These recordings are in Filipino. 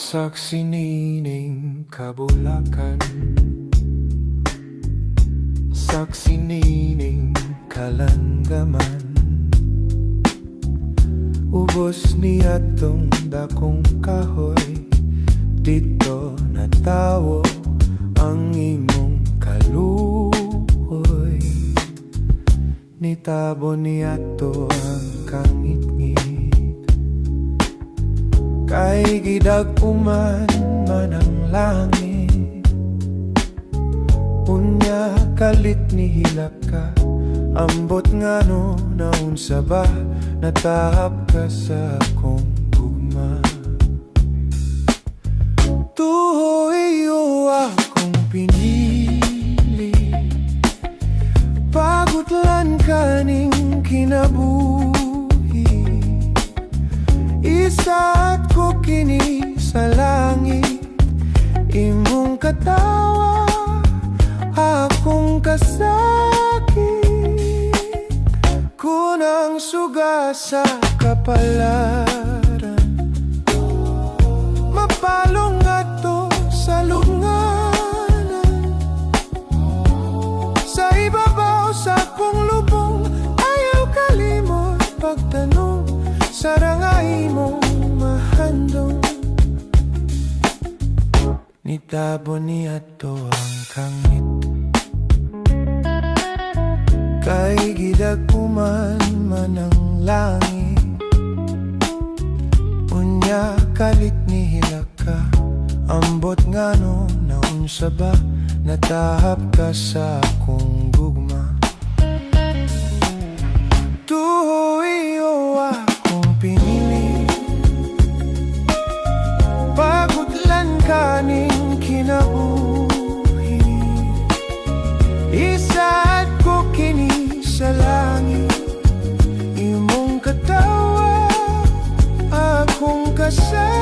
Saksi nining kabulakan, saksi nining kalanggaman. Ubos ni atong dakong kahoy, dito natawo ang imong kaluoy. Nitabo ni ato ang kangit-ngit, kay gidag-uman man ang langit. Unya kalit ni hilaka, ambot nga no naunsa ba, natahap ka sa akong gugma. Tuho iyo akong pinili, pagutlan kaning kinabuhi. Isa't ko kini sa langit, imong katawa, akong kasakit. Kunang suga sa kapalaran, mapalong ato sa lunganan. Sa ibabaw sa kong lubong, ayaw kalimot pagtanong, sarangay mong mahandong. Nitabo ni ato ang kangit, kay gidag-uman man ang langit. Unya kalit ni hilaka, ambot nga no naunsa ba, natahap ka sa akong gugma. Tuho iyo akong pinili, pagutlan kaning kinabuhi. Isa't ko kini sa langit, imong katawa, akong kasakit.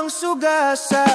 Sugasa